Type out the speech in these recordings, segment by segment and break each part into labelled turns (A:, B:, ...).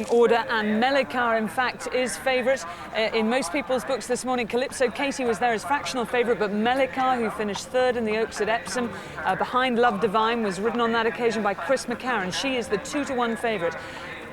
A: order, and Melikar in fact is favourite in most people's books this morning. Calypso Katie was there as fractional favourite, but Melikar, who finished third in the Oaks at Epsom behind Love Divine, was ridden on that occasion by Chris McCarron. She is the 2-to-1 favourite.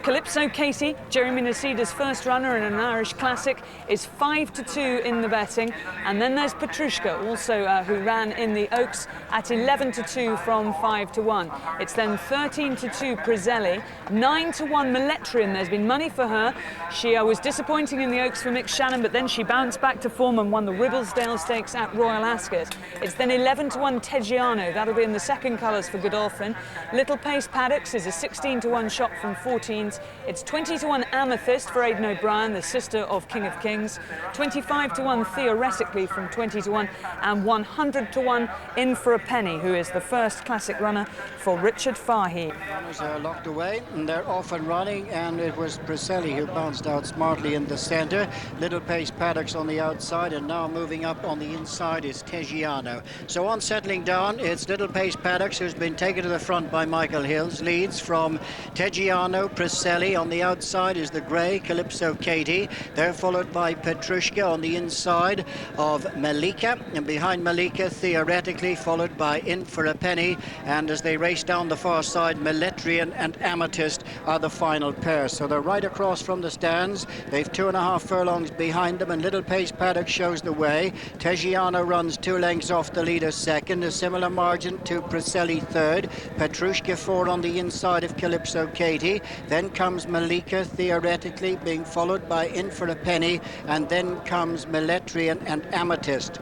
A: Calypso Katie, Jeremy Nasida's first runner in an Irish Classic, is 5-2 in the betting. And then there's Petrushka, also who ran in the Oaks, at 11-2 from 5-1. It's then 13-2 Priselli, 9-1 Meletrian. There's been money for her. She was disappointing in the Oaks for Mick Shannon, but then she bounced back to form and won the Ribblesdale Stakes at Royal Ascot. It's then 11-1 Teggiano. That'll be in the second colours for Godolphin. Little Pace Paddocks is a 16-1 shot from 14s. It's 20-1 Amethyst for Aidan O'Brien, the sister of King of Kings. 25-1 theoretically from 20-1, and 100-1 In for a Penny, who is the first classic runner for Richard Fahey.
B: Runners are locked away and they're off and running, and it was Priselli who bounced out smartly in the centre. Little Pace Paddocks on the outside, and now moving up on the inside is Teggiano. So on settling down, it's Little Pace Paddocks who's been taken to the front by Michael Hills. Leads from Teggiano, Priselli. On the outside is the grey Calypso Katie. They're followed by Petrushka on the inside of Malika, and behind Malika theoretically followed by In for a Penny, and as they race down the far side, Meletrian and Amethyst are the final pair. So they're right across from the stands. They've 2.5 furlongs behind them, and Little Pace Paddock shows the way. Teggiano runs 2 lengths off the leader second, a similar margin to Priselli third. Petrushka 4 on the inside of Calypso Katie. Then comes Malika theoretically, being followed by In for a Penny, and then comes Meletrian and Amethyst.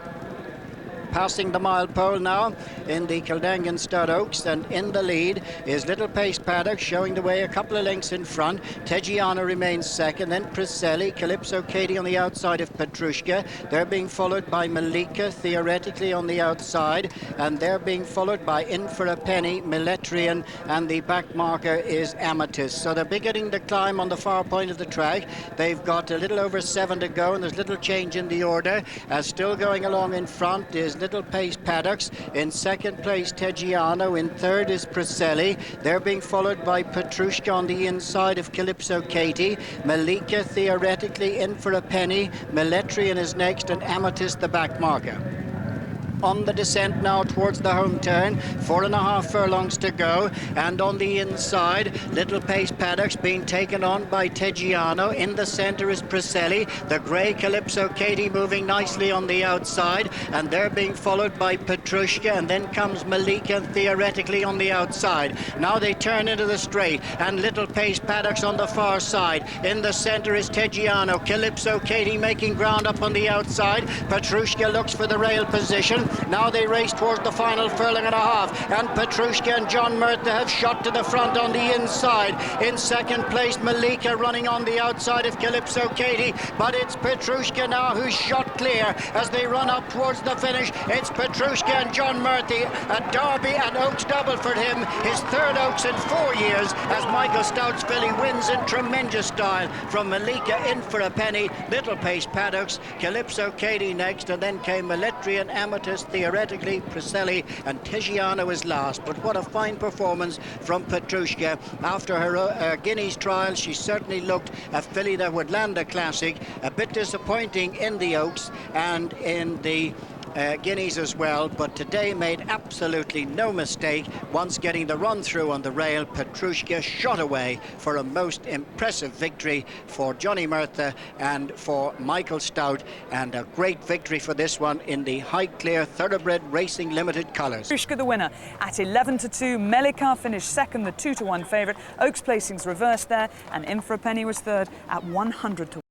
B: Passing the mile pole now in the Kildangan Stud Oaks, and in the lead is Little Pace Paddock, showing the way a couple of lengths in front. Teggiano remains second, then Priselli, Calypso Katie on the outside of Petrushka. They're being followed by Malika theoretically on the outside, and they're being followed by In for a Penny, Meletrian, and the back marker is Amethyst. So they're beginning the climb on the far point of the track. They've got a little over 7 to go, and there's little change in the order, as still going along in front is Little Pace Paddocks. In second place Teggiano, in third is Priselli. They're being followed by Petrushka on the inside of Calypso Katie. Malika theoretically In for a Penny. Meletrian is next, and Amethyst the back marker. On the descent now towards the home turn, 4.5 furlongs to go, and on the inside Little Pace Paddocks being taken on by Teggiano. In the centre is Priselli, the grey Calypso Katie moving nicely on the outside, and they're being followed by Petrushka, and then comes Malika theoretically on the outside. Now they turn into the straight, and Little Pace Paddocks on the far side. In the centre is Teggiano, Calypso Katie making ground up on the outside. Petrushka looks for the rail position. Now they race towards the final furlong and a half, and Petrushka and John Murtagh have shot to the front on the inside. In second place Malika running on the outside of Calypso Katie, but it's Petrushka now who's shot clear as they run up towards the finish. It's Petrushka and John Murtagh, a Derby and Oaks double for him, his third Oaks in 4 years, as Michael Stoute's filly wins in tremendous style from Malika, In for a Penny, Little Pace Paddocks, Calypso Katie next, and then came Meletrian, Amethyst, theoretically Priselli, and Teggiano is last. But what a fine performance from Petrushka. After her Guineas trial, she certainly looked a filly that would land a classic. A bit disappointing in the Oaks and in the Guineas as well, but today made absolutely no mistake. Once getting the run through on the rail, Petrushka shot away for a most impressive victory for Johnny Murtagh and for Michael Stoute, and a great victory for this one in the Highclere Thoroughbred Racing Limited colours.
A: Petrushka the winner at 11-2. Melikar finished second, the 2-1 favourite. Oaks placings reversed there, and In for a Penny was third at 100-1.